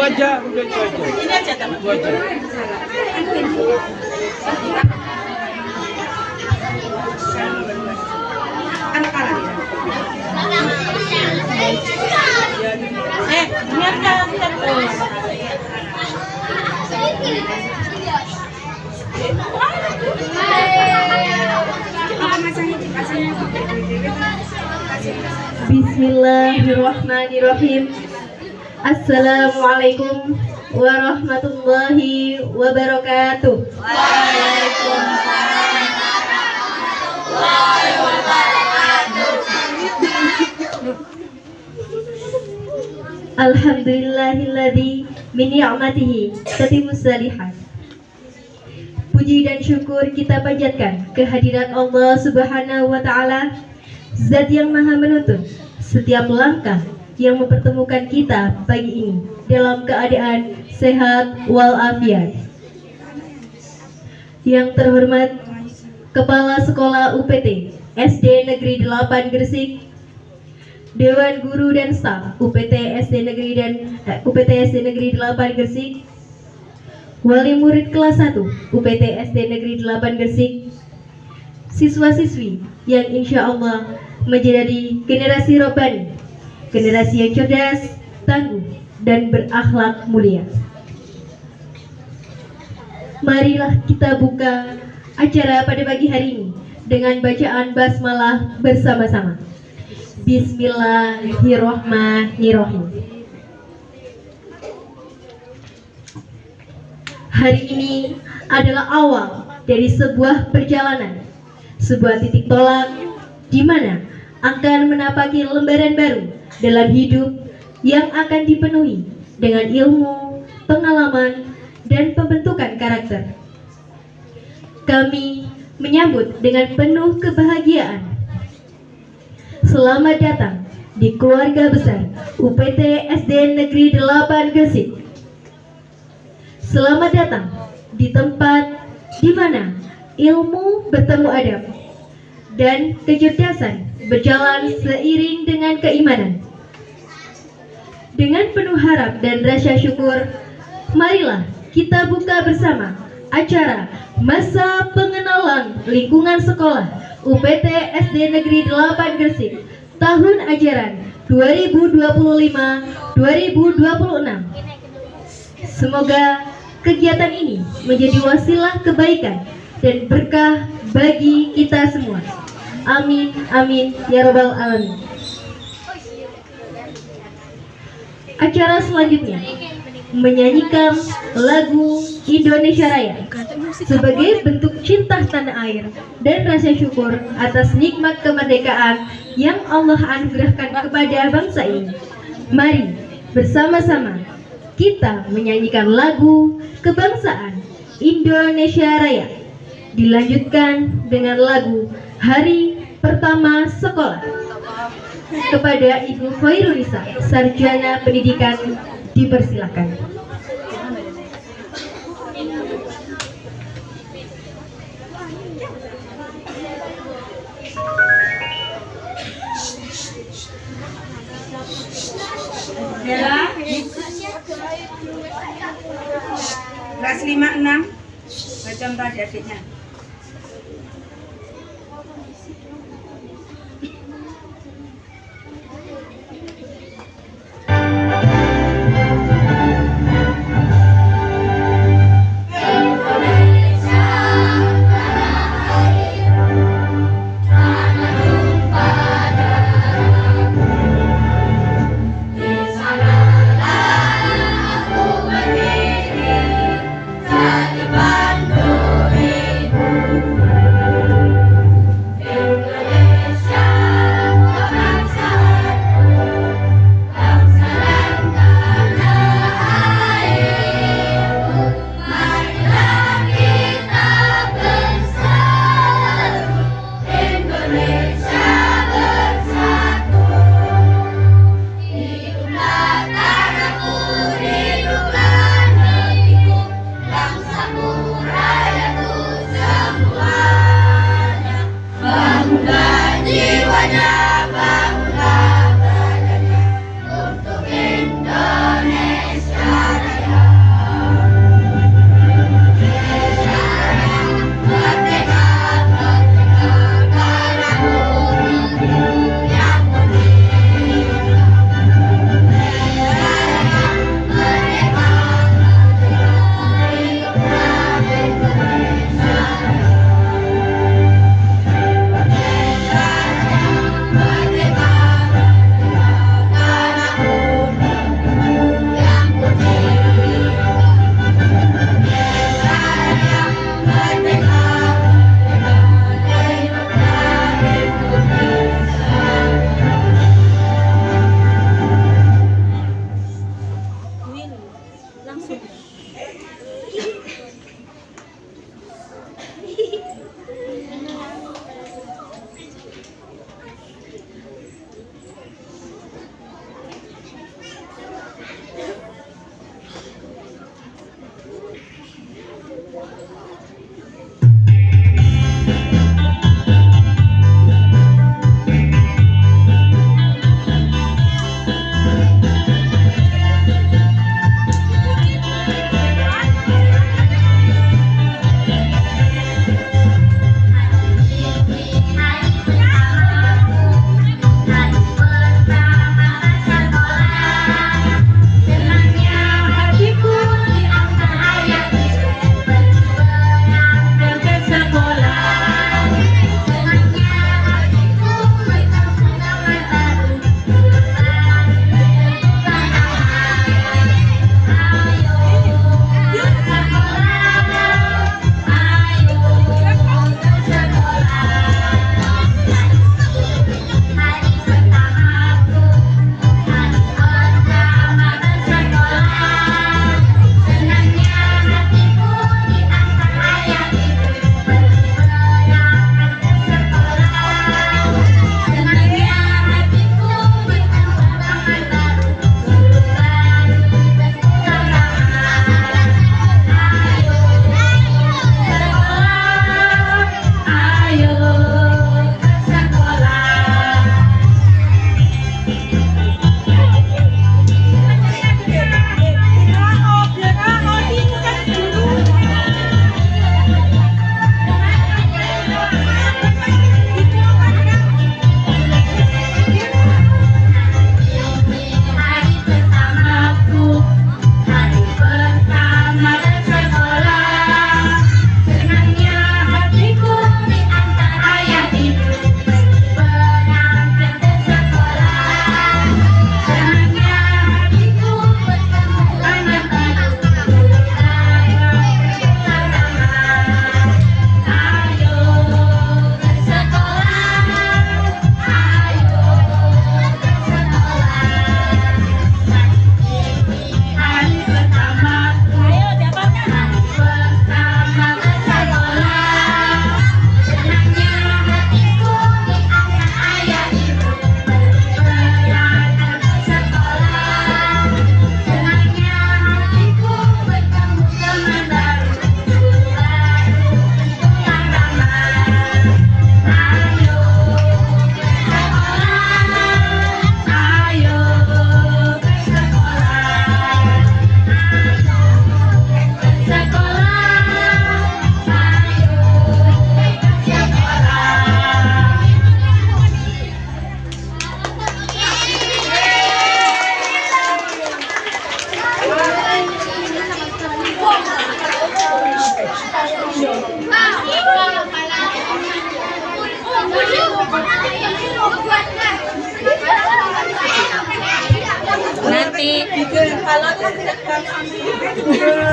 aja, udah itu aja. Ini aja teman. Itu aja. Anak-anak. Biarkan kita terus. Bismillahirrahmanirrahim. Assalamualaikum warahmatullahi wabarakatuh. Alhamdulillahilladzi min ni'matihi tatimmus shalihat. Puji dan syukur kita panjatkan kehadirat Allah Subhanahu wa taala, Zat yang Maha Menuntun setiap langkah yang mempertemukan kita pagi ini dalam keadaan sehat walafiat. Yang terhormat Kepala Sekolah UPT SD Negeri 8 Gresik, Dewan Guru dan Staf UPT SD Negeri 8 Gresik, Wali Murid kelas 1 UPT SD Negeri 8 Gresik, siswa-siswi yang insya Allah menjadi generasi robbani, generasi yang cerdas, tangguh, dan berakhlak mulia. Marilah kita buka acara pada pagi hari ini dengan bacaan basmalah bersama-sama. Bismillahirrahmanirrahim. Hari ini adalah awal dari sebuah perjalanan, sebuah titik tolak di mana akan menapaki lembaran baru dalam hidup yang akan dipenuhi dengan ilmu, pengalaman, dan pembentukan karakter. Kami menyambut dengan penuh kebahagiaan. Selamat datang di keluarga besar UPT SD Negeri 8 Gresik. Selamat datang di tempat di mana ilmu bertemu adab dan kecerdasan berjalan seiring dengan keimanan. Dengan penuh harap dan rasa syukur, marilah kita buka bersama acara Masa Pengenalan Lingkungan Sekolah UPT SD Negeri 8 Gresik tahun ajaran 2025-2026. Semoga kegiatan ini menjadi wasilah kebaikan dan berkah bagi kita semua. Amin, amin, ya rabbal alamin. Acara selanjutnya menyanyikan lagu Indonesia Raya sebagai bentuk cinta tanah air dan rasa syukur atas nikmat kemerdekaan yang Allah anugerahkan kepada bangsa ini. Mari bersama-sama kita menyanyikan lagu kebangsaan Indonesia Raya, dilanjutkan dengan lagu Hari Pertama Sekolah. Kepada Ibu Khairunisa, Sarjana Pendidikan, dipersilakan. Bella, kelas 56, macam tadi adiknya.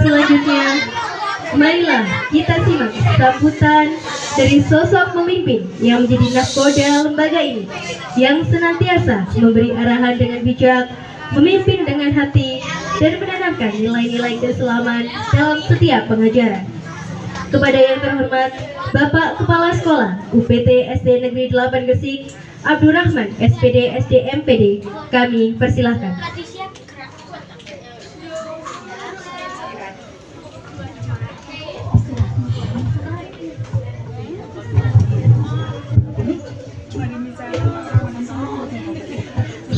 Selanjutnya, marilah kita simak sambutan dari sosok pemimpin yang menjadi nahkoda lembaga ini, yang senantiasa memberi arahan dengan bijak, memimpin dengan hati, dan menanamkan nilai-nilai keislaman dalam setiap pengajaran. Kepada yang terhormat Bapak Kepala Sekolah UPT SD Negeri 8 Gresik, Abdurrahman SPD SD MPD, kami persilahkan.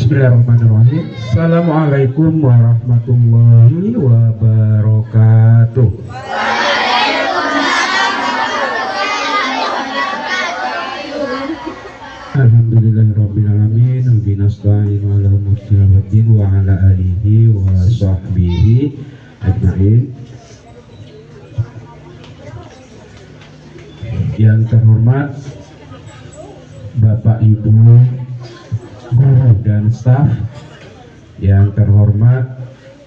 Bismillahirrahmanirrahim. Assalamualaikum warahmatullahi wabarakatuh. Alhamdulillahirrabbilalamin. Nasta'inu ala umuri waddin wa ala alihi wa sahbihi ajma'in. Yang terhormat Bapak Ibu guru dan staf, yang terhormat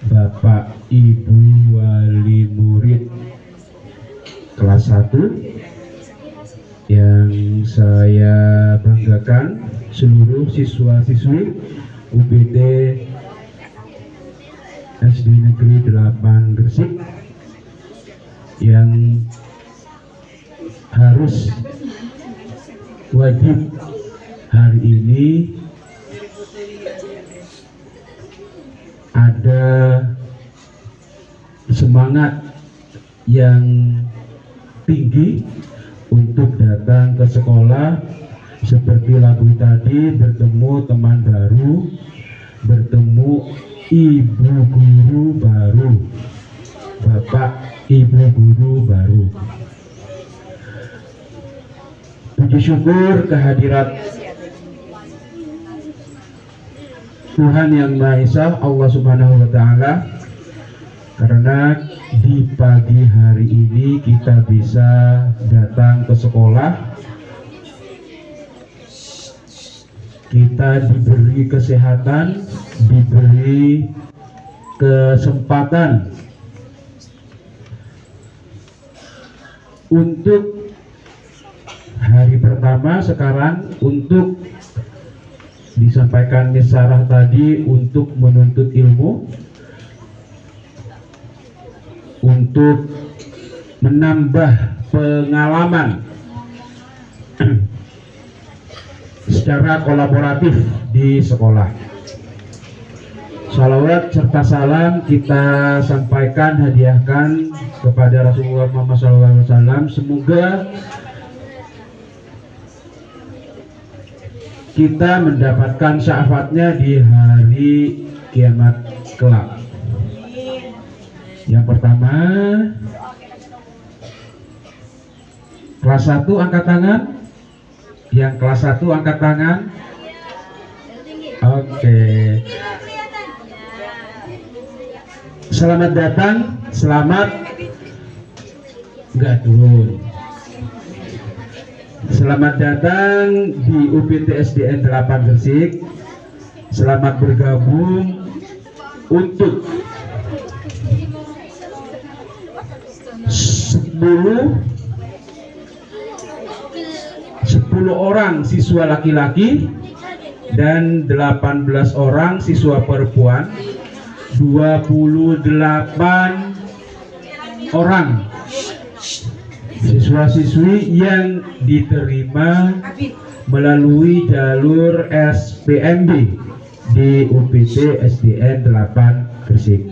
Bapak Ibu wali murid kelas 1, yang saya banggakan seluruh siswa-siswi UPT SD Negeri 8 Gresik yang harus wajib hari ini ada semangat yang tinggi untuk datang ke sekolah, seperti lagu tadi, bertemu teman baru, bertemu ibu guru baru, bapak ibu guru baru. Puji syukur kehadirat Tuhan Yang Maha Esa, Allah Subhanahu wa Ta'ala, karena di pagi hari ini kita bisa datang ke sekolah, kita diberi kesehatan, diberi kesempatan untuk hari pertama sekarang, untuk disampaikan Miss Sarah tadi, untuk menuntut ilmu, untuk menambah pengalaman secara kolaboratif di sekolah. Salawat serta salam kita sampaikan, hadiahkan kepada Rasulullah Muhammad SAW. Semoga kita mendapatkan syafaatnya di hari kiamat kelak. Yang pertama, kelas 1 angkat tangan. Yang kelas 1 angkat tangan. Oke. Selamat datang, selamat enggak turun. Selamat datang di UPT SDN 8 Gresik. Selamat bergabung untuk 10 orang siswa laki-laki dan 18 orang siswa perempuan, 28 orang siswa-siswi yang diterima melalui jalur SPMB di UPT SDN 8 Gresik.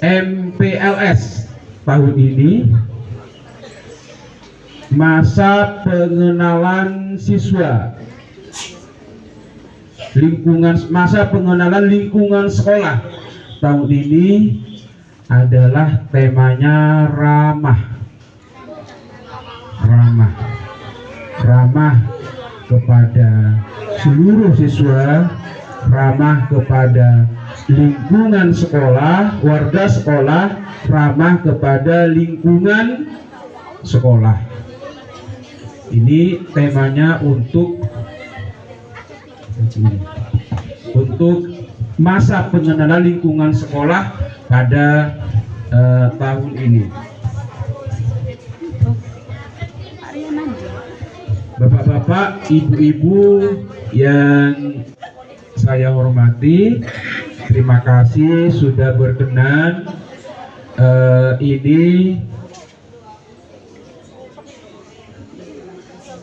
MPLS tahun ini masa pengenalan siswa, masa pengenalan lingkungan sekolah tahun ini adalah temanya ramah kepada seluruh siswa, ramah kepada lingkungan sekolah, warga sekolah, ramah kepada lingkungan sekolah. Ini temanya untuk masa pengenalan lingkungan sekolah pada tahun ini. Bapak-bapak, ibu-ibu yang saya hormati, terima kasih sudah berkenan. Ini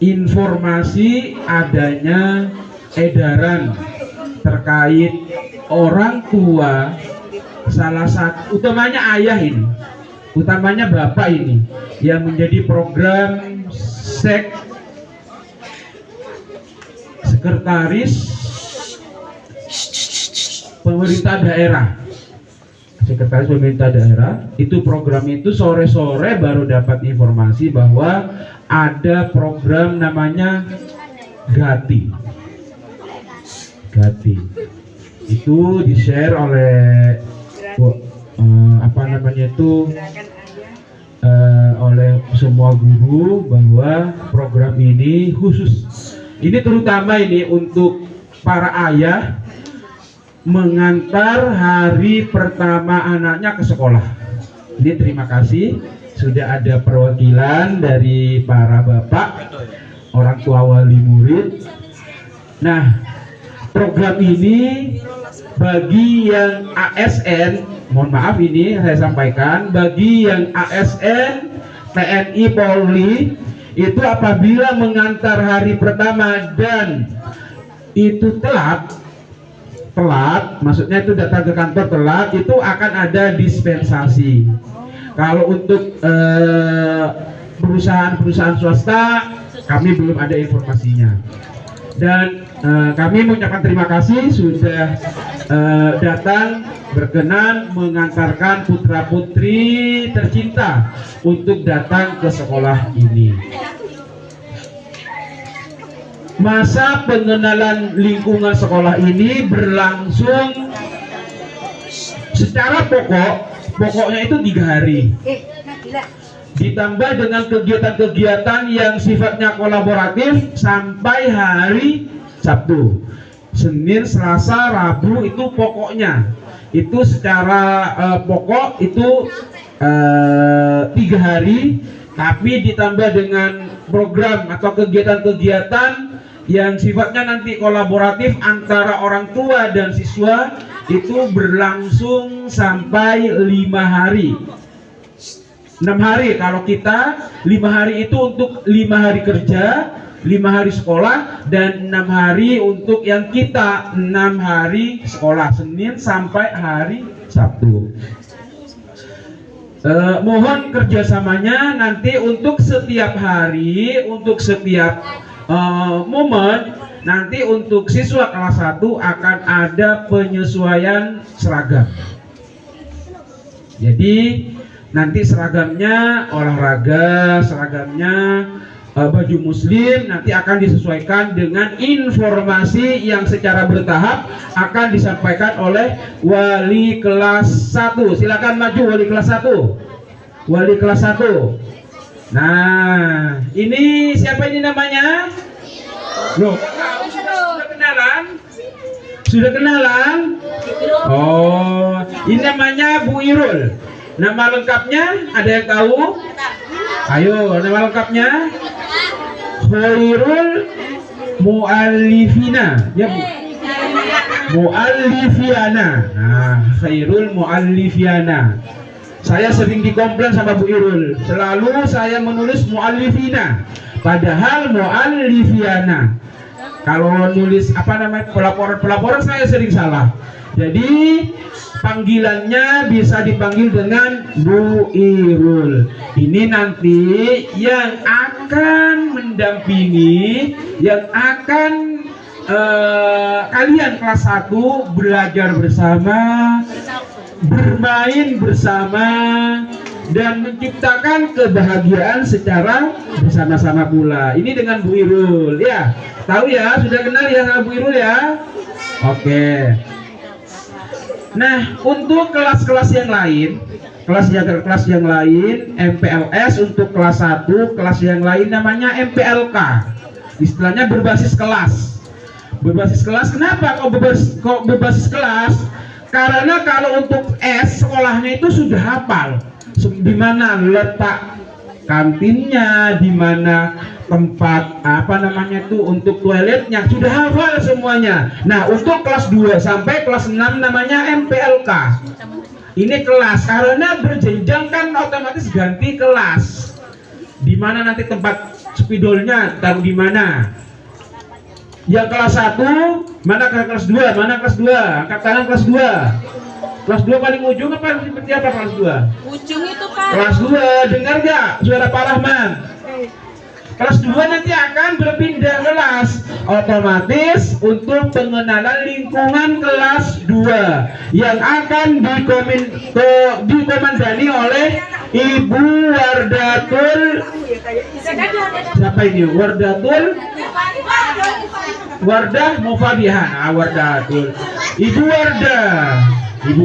informasi adanya edaran terkait orang tua, salah satu utamanya ayah ini, utamanya bapak ini yang menjadi program sekretaris pemerintah daerah, sekretaris pemerintah daerah. Itu program itu sore-sore baru dapat informasi bahwa ada program namanya Gati. Itu di-share oleh oleh semua guru bahwa program ini khusus. Ini terutama ini untuk para ayah mengantar hari pertama anaknya ke sekolah. Ini terima kasih sudah ada perwakilan dari para bapak, orang tua wali murid. Nah, program ini bagi yang ASN mohon maaf ini saya sampaikan, bagi yang ASN, TNI, Polri itu apabila mengantar hari pertama dan itu telat, maksudnya itu datang ke kantor telat, itu akan ada dispensasi. Kalau untuk perusahaan swasta, kami belum ada informasinya. Dan kami mengucapkan terima kasih sudah datang berkenan mengantarkan putra putri tercinta untuk datang ke sekolah ini. Masa pengenalan lingkungan sekolah ini berlangsung secara pokoknya itu 3 hari. Ditambah dengan kegiatan-kegiatan yang sifatnya kolaboratif sampai hari Sabtu. Senin, Selasa, Rabu itu pokoknya. Itu secara pokok itu 3 hari, tapi ditambah dengan program atau kegiatan-kegiatan yang sifatnya nanti kolaboratif antara orang tua dan siswa itu berlangsung sampai 5 hari. 6 hari kalau kita, 5 hari itu untuk 5 hari kerja, 5 hari sekolah, dan 6 hari untuk yang kita 6 hari sekolah, Senin sampai hari Sabtu. Mohon kerjasamanya nanti untuk setiap hari, untuk setiap momen. Nanti untuk siswa kelas 1 akan ada penyesuaian seragam. Jadi nanti seragamnya olahraga, seragamnya baju muslim nanti akan disesuaikan dengan informasi yang secara bertahap akan disampaikan oleh wali kelas 1. Silakan maju wali kelas 1. Wali kelas 1. Nah, ini siapa ini namanya? Loh, sudah kenalan? Sudah kenalan? Oh, ini namanya Bu Irul. Nama lengkapnya ada yang tahu? Ayo, nama lengkapnya Khairul Mu'allifina. Ya, Bu. Mu'allifiana. Nah, Khairul Mu'allifiana. Saya sering dikomplain sama Bu Irul, selalu saya menulis Mu'allifina, padahal Mu'allifiana. Kalau nulis pelaporan saya sering salah. Jadi panggilannya bisa dipanggil dengan Bu Irul. Ini nanti yang akan mendampingi, yang akan kalian kelas 1 belajar bersama, bermain bersama, dan menciptakan kebahagiaan secara bersama-sama pula. Ini dengan Bu Irul ya. Tahu ya, sudah kenal ya sama Bu Irul ya? Oke. Nah, untuk kelas-kelas yang lain, kelas yang lain MPLS untuk kelas 1, kelas yang lain namanya MPLK. Istilahnya berbasis kelas. Berbasis kelas, kenapa kok berbasis kelas? Karena kalau untuk S sekolahnya itu sudah hafal di mana letak kantinnya, di mana tempat untuk toiletnya, sudah hafal semuanya. Nah, untuk kelas 2 sampai kelas 6 namanya MPLK. Ini kelas, karena berjenjang kan otomatis ganti kelas. Di mana nanti tempat spidolnya taruh di mana? Yang kelas 1, mana kelas 2? Mana kelas 2? Angkat tangan kelas 2. Kelas 2 paling ujung apa seperti apa kelas 2? Ujung itu Pak. Kelas 2, dengar gak suara Pak Rahman? Kelas 2 nanti akan berpindah kelas. Otomatis untuk pengenalan lingkungan kelas 2 yang akan dikomandani oleh Ibu Wardatul. Siapa ini? Wardah Mufadihan. Wardatul. Ibu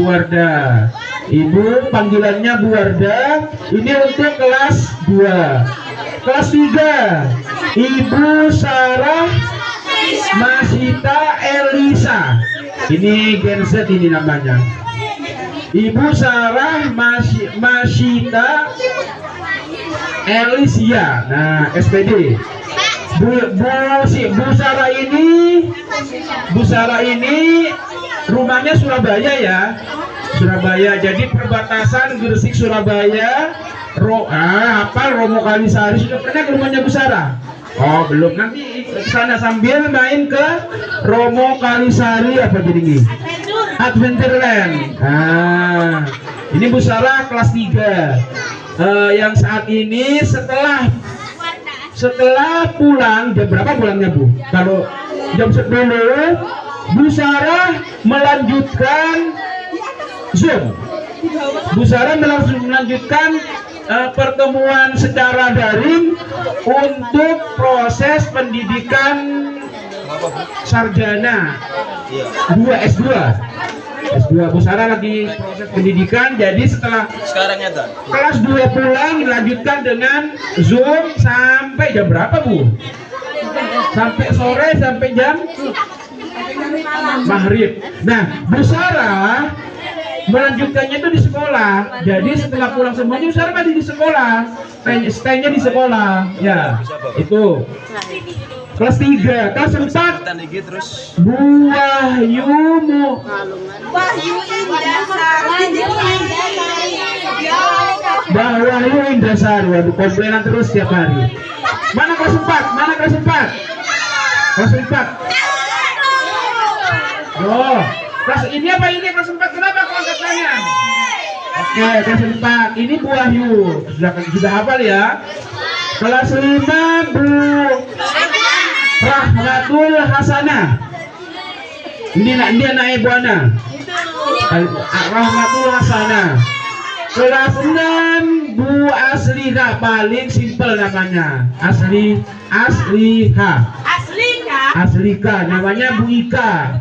Wardah. Ibu panggilannya Bu Wardah. Ini untuk kelas 2. Kelas 3 Ibu Sarah Masita Elisa. Ini Gen Z ini namanya. Ibu Sarah Masita Elisia. Nah, SPD. Bu Sarah ini rumahnya Surabaya ya. Surabaya. Jadi perbatasan Gresik Surabaya. Romo Kalisari sudah pernah ke rumahnya Bu Sarah? Oh belum, nanti ke sana sambil main ke Romo Kalisari apa jadi ini? Adventureland. Ini Bu Sarah kelas 3. Yang saat ini setelah pulang, jam berapa pulangnya Bu? Kalau jam 10, Bu Sarah melanjutkan Zoom. Bu Sarah melanjutkan pertemuan secara daring untuk proses pendidikan sarjana 2 S2. Bu Sarah lagi proses pendidikan, jadi setelah kelas 2 pulang dilanjutkan dengan Zoom sampai jam berapa Bu? Sampai sore, sampai jam maghrib. Nah, Bu Sarah melanjutkannya itu di sekolah. Jadi setelah pulang semuanya Bu Sarah masih di sekolah. Stay-nya di sekolah. Ya, itu. Kelas 3, kelas 4 Bu Wahyu Indasari. Waduh, komplainan terus setiap hari. Mana kelas 4? Mana kelas 4? Kelas 4. Oh, kelas ini apa ini kelas 4? Kenapa kok angkat tangan? Oke, kelas 4. Ini Bu Wahyu. Sudah hafal ya? Kelas 5 Bu Rahmatul Hasanah. Ini anak Ibu Ana. Rahmatul Hasanah. Kelas 6 Bu Asliha, paling simpel namanya. Aslika, namanya Bu Ika.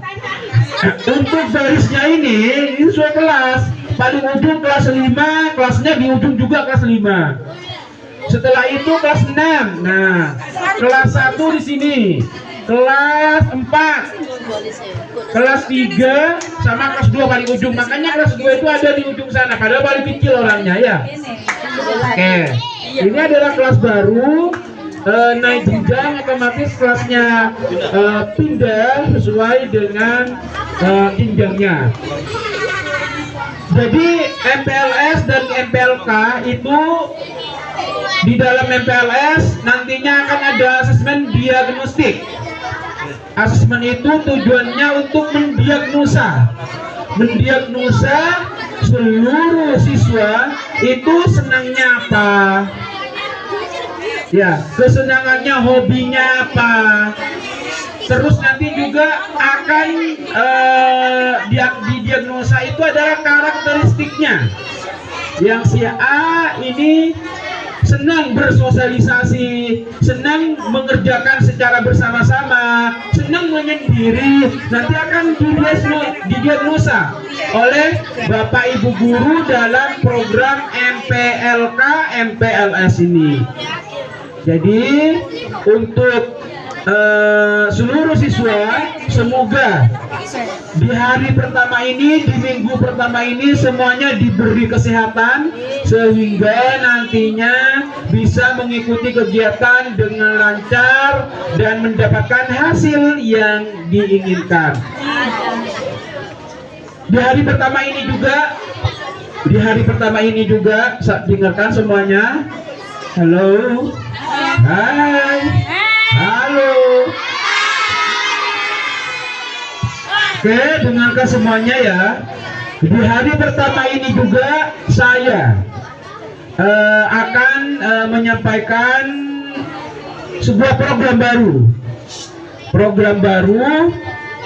Untuk barisnya ini sesuai kelas. Paling ujung kelas 5, kelasnya di ujung juga kelas 5. Setelah itu kelas 6. Nah, kelas 1 di sini. Kelas 4. Kelas 3 sama kelas 2 paling ujung. Makanya kelas 2 itu ada di ujung sana. Padahal paling kecil orangnya ya. Oke. Ini adalah kelas baru. Naik jenjang otomatis kelasnya pindah sesuai dengan jenjangnya. Jadi MPLS dan MPLK itu di dalam MPLS nantinya akan ada asesmen diagnostik. Asesmen itu tujuannya untuk mendiagnosa seluruh siswa itu senangnya apa, ya kesenangannya, hobinya apa. Terus nanti juga akan didiagnosa itu adalah karakteristiknya. Yang si A ini senang bersosialisasi, senang mengerjakan secara bersama-sama, senang menyendiri. Nanti akan didiagnosa oleh Bapak Ibu guru dalam program MPLK MPLS ini. Jadi untuk seluruh siswa, semoga di hari pertama ini, di minggu pertama ini semuanya diberi kesehatan sehingga nantinya bisa mengikuti kegiatan dengan lancar dan mendapatkan hasil yang diinginkan. Di hari pertama ini juga dengarkan semuanya. Halo. Hai. Halo. Oke, dengarkan semuanya ya. Di hari pertama ini juga saya akan menyampaikan sebuah program baru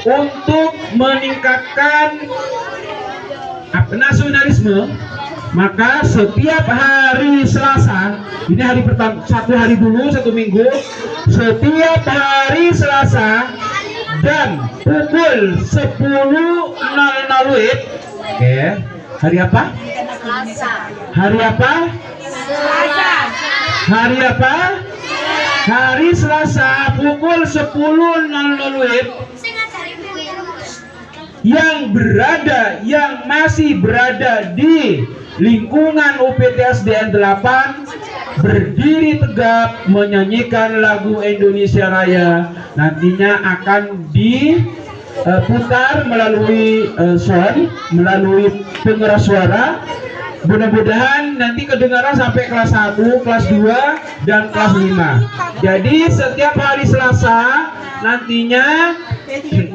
untuk meningkatkan nasionalisme. Maka setiap hari Selasa, ini hari pertama, satu hari dulu, satu minggu, setiap hari Selasa dan pukul 10.00 WIB. Oke, hari apa? Hari apa? Hari apa? Hari Selasa pukul 10.00 WIB. Yang masih berada di lingkungan UPTSDN 8 berdiri tegap menyanyikan lagu Indonesia Raya nantinya akan putar melalui sound, melalui pengeras suara. Mudah-mudahan nanti kedengaran sampai kelas 1, kelas 2, dan kelas 5. Jadi setiap hari Selasa nantinya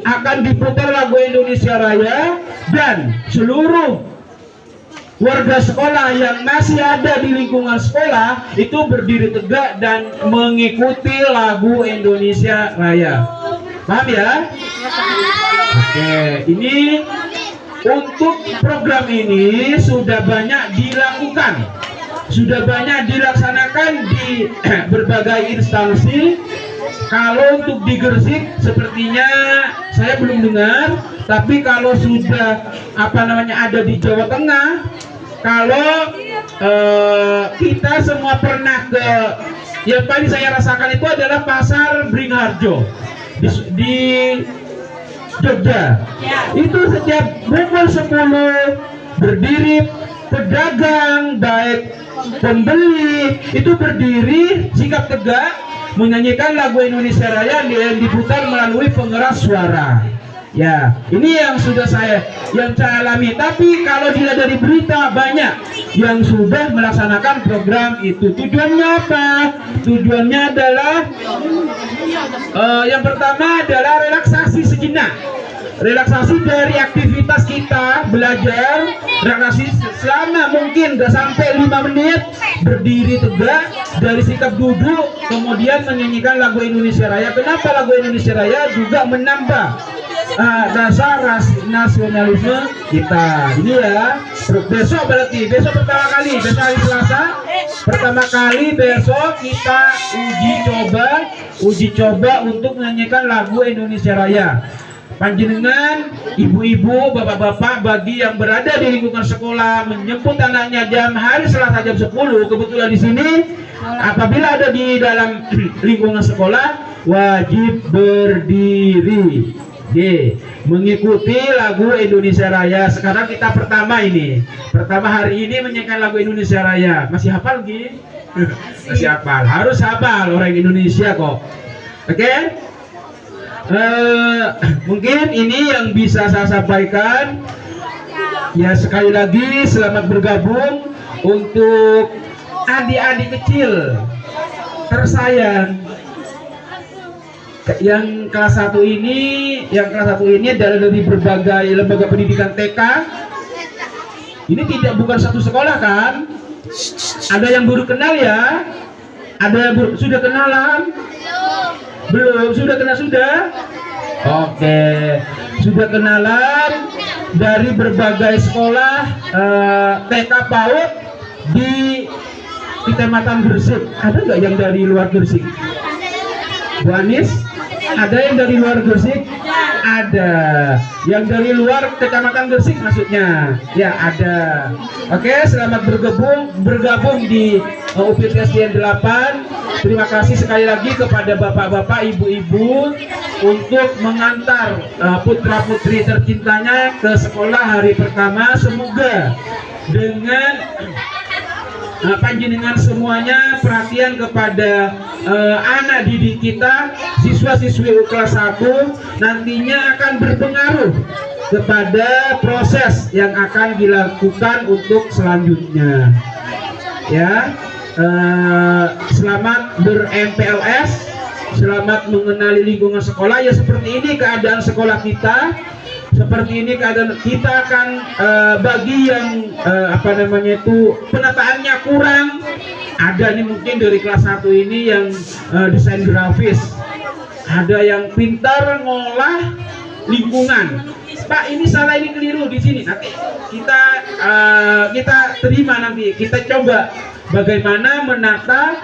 akan diputar lagu Indonesia Raya, dan seluruh warga sekolah yang masih ada di lingkungan sekolah itu berdiri tegak dan mengikuti lagu Indonesia Raya. Paham ya? Oke, ini untuk program ini sudah banyak dilakukan, sudah banyak dilaksanakan di berbagai instansi. Kalau untuk di Gresik sepertinya saya belum dengar, tapi kalau sudah ada di Jawa Tengah, kalau kita semua pernah ke, yang paling saya rasakan itu adalah Pasar Beringharjo di Jogja. Itu setiap pukul 10 berdiri pedagang baik pembeli itu berdiri sikap tegak menyanyikan lagu Indonesia Raya yang diputar melalui pengeras suara. Ya, ini yang saya alami. Tapi kalau dilihat dari berita, banyak yang sudah melaksanakan program itu. Tujuannya apa? Tujuannya adalah yang pertama adalah relaksasi sejenak. Relaksasi dari aktivitas kita belajar, relaksasi selama mungkin gak sampai 5 menit, berdiri tegak dari sikap duduk, kemudian menyanyikan lagu Indonesia Raya. Kenapa lagu Indonesia Raya? Juga menambah dasar nasionalisme kita. Ini ya, besok berarti besok pertama kali, besok hari Selasa pertama kali, besok kita uji coba untuk menyanyikan lagu Indonesia Raya. Panjenengan, ibu-ibu, bapak-bapak, bagi yang berada di lingkungan sekolah menjemput anaknya hari Selasa jam 10, kebetulan di sini, apabila ada di dalam lingkungan sekolah, wajib berdiri. Mengikuti lagu Indonesia Raya. Sekarang kita pertama hari ini menyanyikan lagu Indonesia Raya. Masih hafal Gi? Masih hafal. Harus hafal, orang Indonesia kok. Oke? Mungkin ini yang bisa saya sampaikan. Ya, sekali lagi selamat bergabung untuk adik-adik kecil tersayang yang kelas 1 ini adalah dari berbagai lembaga pendidikan TK. Ini bukan satu sekolah kan? Ada yang baru kenal ya? Ada yang sudah kenalan? Belum? Sudah kenal sudah? Oke, sudah kenalan dari berbagai sekolah TK PAUD di Kecamatan Gresik. Ada nggak yang dari luar Gresik? Bu Anis? Ada yang dari luar Gresik? Ada. Yang dari luar Kecamatan Gresik maksudnya? Ya, ada. Oke, selamat bergabung di UPTSDN 8. Terima kasih sekali lagi kepada bapak-bapak, ibu-ibu untuk mengantar putra-putri tercintanya ke sekolah hari pertama. Semoga dengan panjenengan semuanya perhatian kepada anak didik kita, siswa-siswi kelas 1, nantinya akan berpengaruh kepada proses yang akan dilakukan untuk selanjutnya. Ya, selamat ber-MPLS, selamat mengenali lingkungan sekolah. Ya, seperti ini keadaan sekolah kita. Seperti ini keadaan kita akan bagi yang penataannya kurang, ada nih mungkin dari kelas 1 ini yang desain grafis, ada yang pintar ngolah lingkungan. Pak, ini salah, ini keliru di sini. Nanti kita terima, nanti kita coba bagaimana menata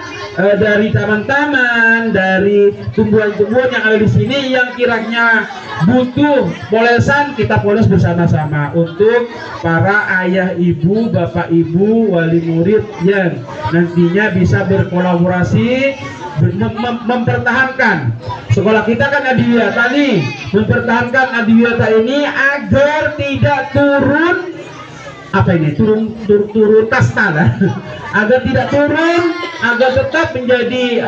dari taman-taman, dari tumbuhan-tumbuhan yang ada di sini yang kiranya butuh polesan, kita poles bersama-sama untuk para ayah ibu, bapak ibu, wali murid yang nantinya bisa berkolaborasi mempertahankan sekolah kita kan adiwiyata nih, mempertahankan adiwiyata ini agar tidak turun apa ini turun kasta lah. Agar tidak turun, agar tetap menjadi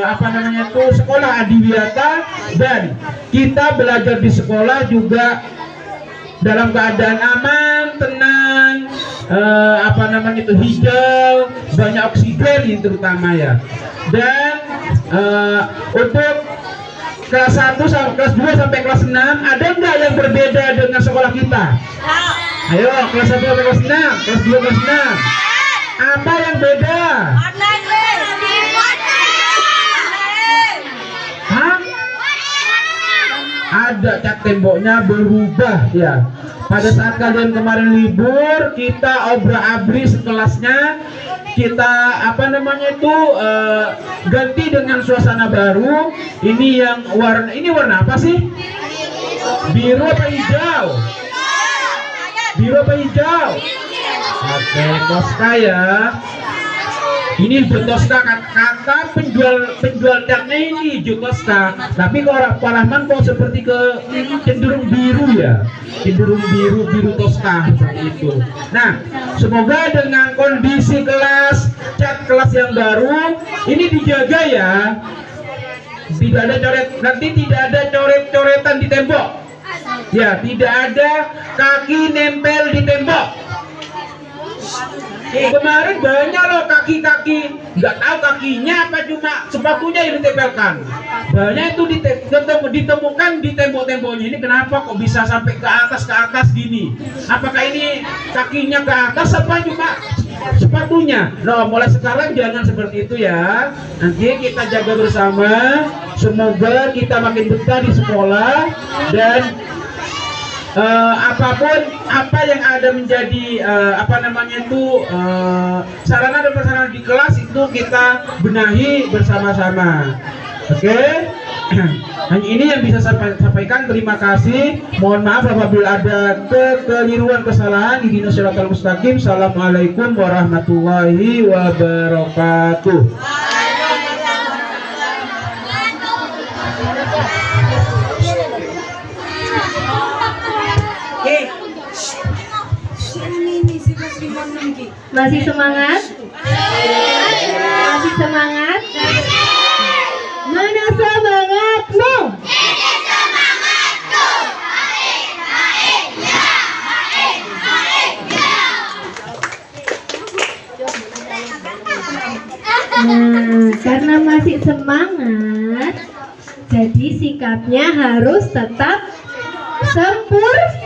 apa namanya itu sekolah adiwiyata, dan kita belajar di sekolah juga dalam keadaan aman, tenang, apa namanya itu hijau, banyak oksigen ini terutama ya. Dan untuk kelas 1 sampai kelas 2 sampai kelas 6 ada nggak yang berbeda dengan sekolah kita? Ayo kelas 1 sampai kelas 6, kelas 2 kelas 6. Apa yang beda? Hah? Ada cat temboknya berubah ya. Pada saat kalian kemarin libur, kita obrak-abrik sekelasnya, kita apa namanya itu ganti dengan suasana baru. Ini yang warna apa sih? Biru apa hijau? Biru apa hijau? Oke, Tosca ya. Ini hijau Tosca, kata penjual catnya ini hijau Tosca. Tapi kalau Pak Rahman kok seperti cenderung biru ya, cenderung biru Tosca seperti itu. Nah, semoga dengan kondisi cat kelas yang baru ini dijaga ya. Tidak ada nanti tidak ada coret-coretan di tembok. Ya, tidak ada kaki nempel di tembok. Kemarin banyak loh kaki-kaki, nggak tahu kakinya apa, cuma sepatunya yang ditempelkan. Banyak itu ditemukan di tembok-temboknya. Ini kenapa kok bisa sampai ke atas gini? Apakah ini kakinya ke atas apa cuma sepatunya? Loh, mulai sekarang jangan seperti itu ya. Nanti kita jaga bersama. Semoga kita makin betah di sekolah, dan apapun apa yang ada menjadi apa namanya itu sarana dan prasarana di kelas itu kita benahi bersama-sama. Oke? Hanya ini yang bisa saya sampaikan. Terima kasih. Mohon maaf apabila ada kekeliruan, kesalahan. Ihdinas shiratal mustaqim. Assalamualaikum warahmatullahi wabarakatuh. Masih semangat? Masih semangat? Mana semangatmu? Nah, karena masih semangat, jadi sikapnya harus tetap sempurna.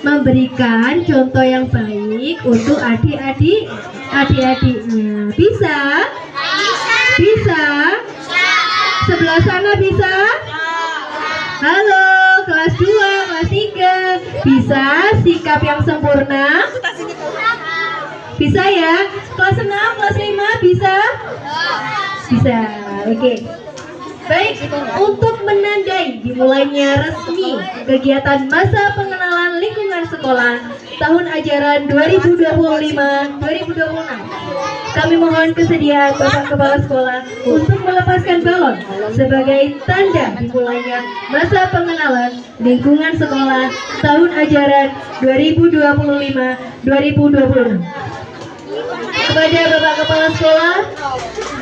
Memberikan contoh yang baik untuk adik-adiknya. Bisa? Sebelah sana bisa? Halo, kelas 2, kelas 3. Bisa sikap yang sempurna? Bisa ya? Kelas 6, kelas 5 bisa? Bisa, oke. Baik, untuk menandai dimulainya resmi kegiatan masa pengenalan lingkungan sekolah tahun ajaran 2025-2026, kami mohon kesediaan Bapak Kepala Sekolah untuk melepaskan balon sebagai tanda dimulainya masa pengenalan lingkungan sekolah tahun ajaran 2025-2026. Kepada Bapak Kepala Sekolah,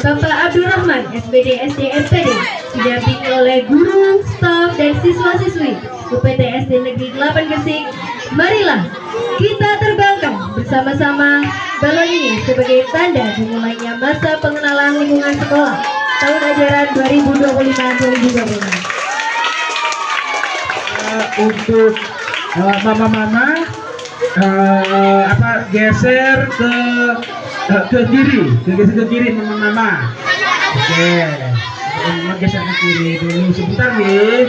Bapak Abdurrahman, SPD SD MPD, didampingi oleh guru, staf, dan siswa-siswi UPT SD Negeri 8 Gresik, marilah kita terbangkan bersama-sama balon ini sebagai tanda dimulainya masa pengenalan lingkungan sekolah tahun ajaran 2025-2026. Untuk mama-mama geser ke kiri mama. Oke, geser ke kiri dulu sebentar nih,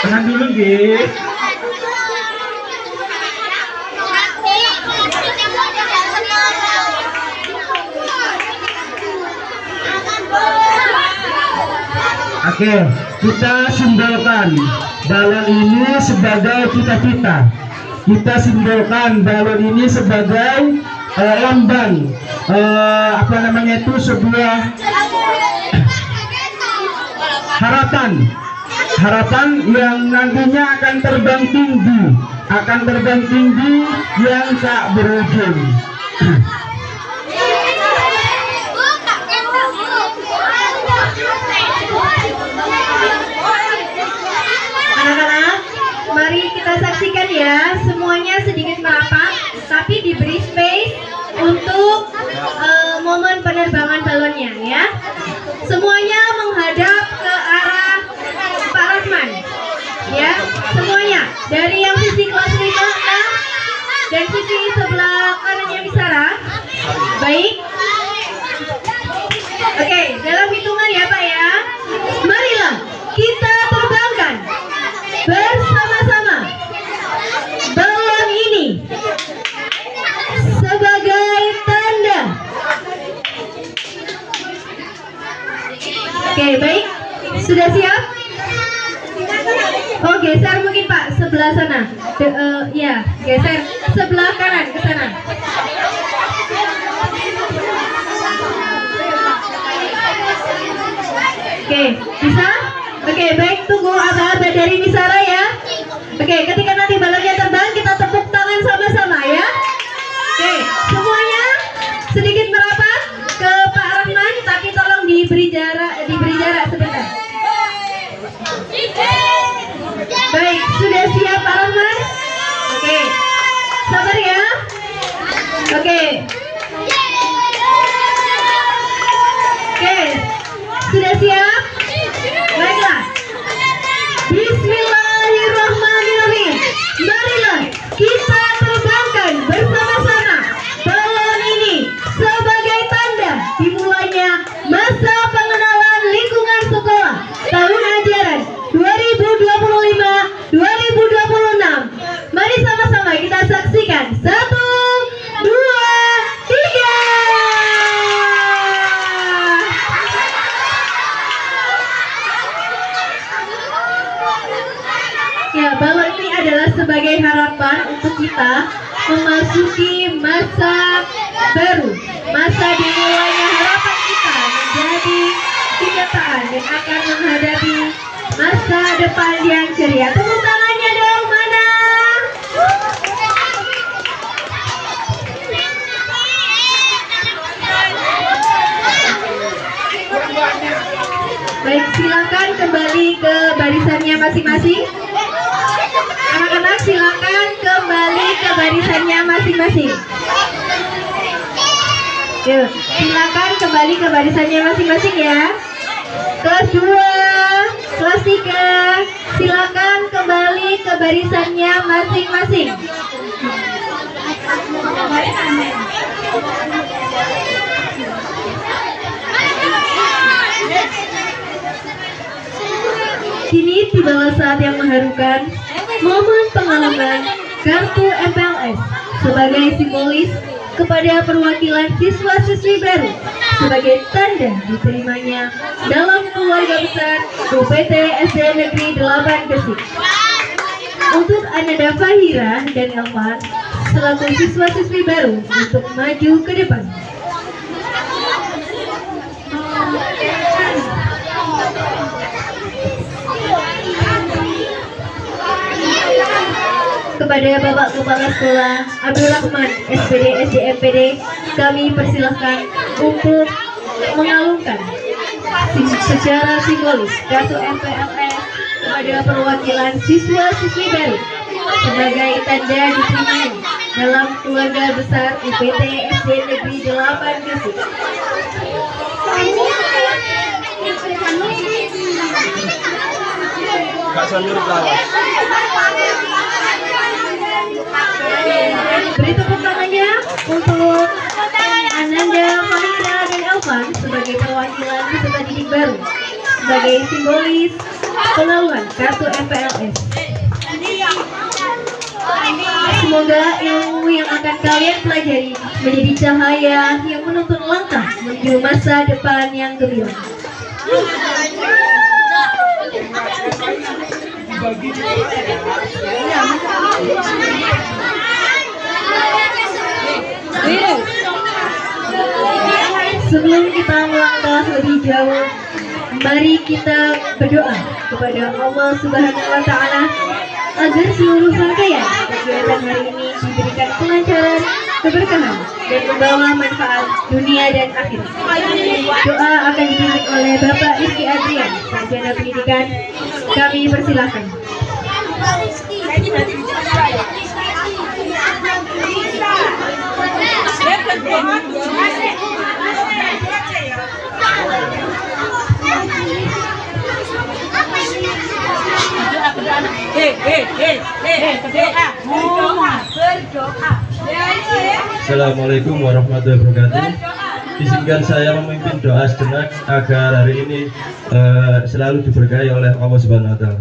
tahan dulu nih. Oke, kita simbolkan balon ini sebagai cita-cita. Kita simbolkan balon ini sebagai lambang apa namanya itu, sebuah harapan yang nantinya akan terbang tinggi akan terbang tinggi yang tak berujung. Anak-anak, mari kita saksikan ya, semuanya sedikit merapat, tapi diberi space untuk momen penerbangan balonnya ya. Semuanya menghadap ke arah Pak Rahman. Ya, semuanya dari yang sisi kelas 5, 6 dan sisi sebelah kanannya Misara. Baik. Oke, dalam hitungan ya Pak ya. Marilah kita terbangkan bersama-sama balon ini sebagai tanda. Oke, baik. Sudah siap? Oh, geser mungkin Pak, sebelah sana. Ya, geser sebelah kanan ke sana. Oke, bisa? Oke, baik, tunggu aba-aba dari Misara ya. Oke, ketika nanti balonnya terbang, kita tepuk tangan sama-sama ya. Oke, semuanya sedikit merapat ke Pak Rahman, tapi tolong diberi jarak sebentar. Baik, sudah siap Pak Rahman? Oke, sabar ya. Oke. Oke, sudah siap? Baiklah. Bismillahirrahmanirrahim. Marilah kita terbangkan bersama-sama balon ini sebagai tanda dimulainya masa pengenalan lingkungan sekolah tahun ajaran 2025-2026. Mari sama-sama kita saksikan. 1, 2, 3. Ya, balon ini adalah sebagai harapan untuk kita memasuki masa baru, masa dimulainya harapan kita menjadi kenyataan dan akan menghadapi masa depan yang ceria. Tepuk tangannya dong, mana? Baik, silakan kembali ke barisannya masing-masing. Anak-anak silakan kembali ke barisannya masing-masing. Yuk, silakan kembali ke barisannya masing-masing ya. Kelas 2, kelas 3, silakan kembali ke barisannya masing-masing. Kini tibalah saat yang mengharukan, momen pengalaman kartu MPLS sebagai simbolis kepada perwakilan siswa-siswi baru sebagai tanda diterimanya dalam keluarga besar UPT SD Negeri 8 Gresik. Untuk Ananda Fahira dan Elvan selaku siswa-siswi baru untuk maju ke depan. Kepada Bapak Kepala Sekolah Abdul Rahman SPD SDMPD, kami persilahkan untuk mengalungkan secara simbolis kartu MPLS kepada perwakilan siswa-siswi baru sebagai tanda diterimanya dalam keluarga besar UPT SD Negeri 8 Gresik. Beri tepuk tangannya untuk Ananda, Fahira, dan Elvan sebagai perwakilan peserta didik baru sebagai simbolis pengaluan kartu MPLS. Semoga ilmu yang akan kalian pelajari menjadi cahaya yang menuntun langkah menuju masa depan yang gemilang. Sebelum kita melangkah lebih jauh, mari kita berdoa kepada Allah Subhanahu wa Ta'ala agar seluruh rangkaian kegiatan hari ini diberikan kelancaran, keberkahan, dan membawa manfaat dunia dan akhirat. Doa akan dipimpin oleh Bapak Rizky Adrian, Sarjana Pendidikan. Kami persilahkan. Assalamualaikum warahmatullahi wabarakatuh. Izinkan saya memimpin doa sejenak agar hari ini selalu diberkahi oleh Allah Subhanahu wa taala.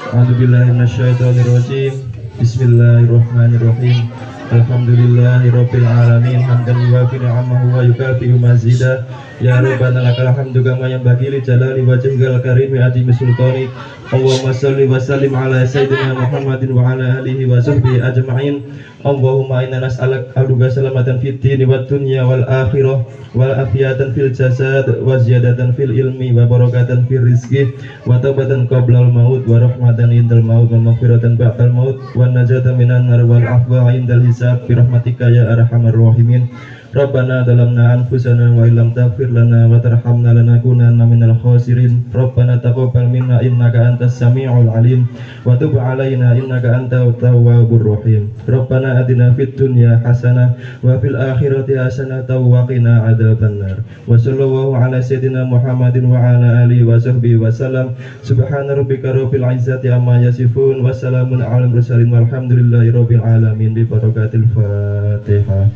A'udzubillahi minasyaitonirrajim. Bismillahirrahmanirrahim. Alhamdulillahirabbil alamin hamdan yuwafi ni'amahu wa yukafi'u mazidah. Ya Rabbana lakal hamdu kama yanbaghi li jalali wajhikal karim wa azimi sultanik. Allahumma shalli wa sallim ala sayyidina Muhammadin wa ala alihi wa sahbihi ajma'in. Allahumma inna nas'aluka salamatan fid dini wad dunya wal akhirah wal afiyatan fil jasad wa ziyadatan fil ilmi wa barakatan fil rizqi wa taubatan qabla al maut wa rahmatan indal maut wa maghfiratan ba'dal maut wa najatan minan nar wal afwa indal hisab bi rahmatika ya arhamar rahimin. Rabbana dalamna anfusana wa illam taghfir lana wa tarhamna lanakunanna minal khasirin. Rabbana taqabbal minna innaka antas samiul alim wa tub alaina innaka antat tawwabur rahim. Rabbana atina fid dunya hasanah wa fil akhirati hasanah wa qina adzabannar. Wa sallallahu ala sayyidina Muhammadin wa ala alihi wa sahbihi wa sallam. Subhana rabbika rabbil izzati amma yasifun wa salamun alal mursalin walhamdulillahi rabbil alamin bi barakatil Fatihah.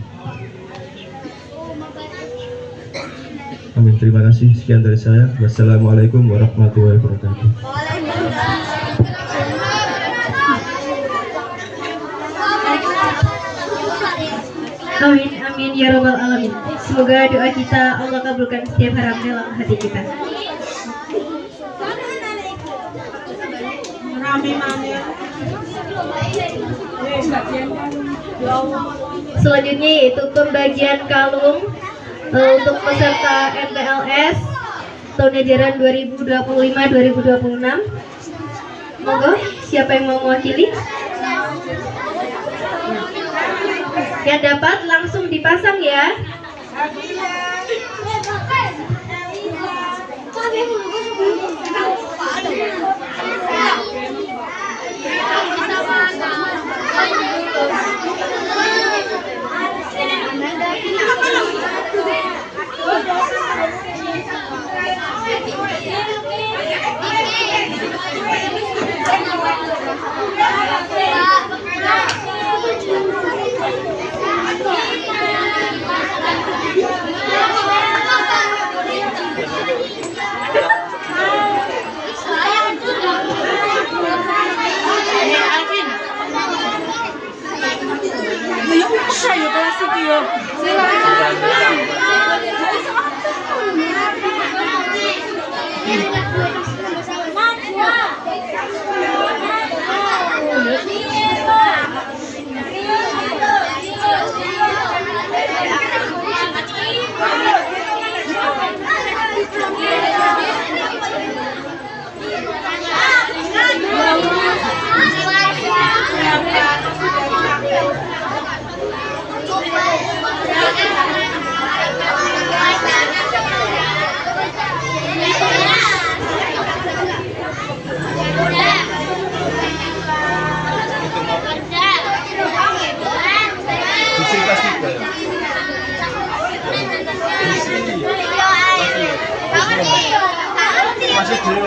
Amin. Terima kasih. Sekian dari saya. Wassalamualaikum warahmatullahi wabarakatuh. Amin, amin ya robbal alamin. Semoga doa kita Allah kabulkan setiap harap dalam hati kita. Selanjutnya yaitu pembagian kalung untuk peserta MPLS tahun ajaran 2025-2026. Monggo, siapa yang mau mewakili? Yang dapat langsung dipasang ya. Masih dulu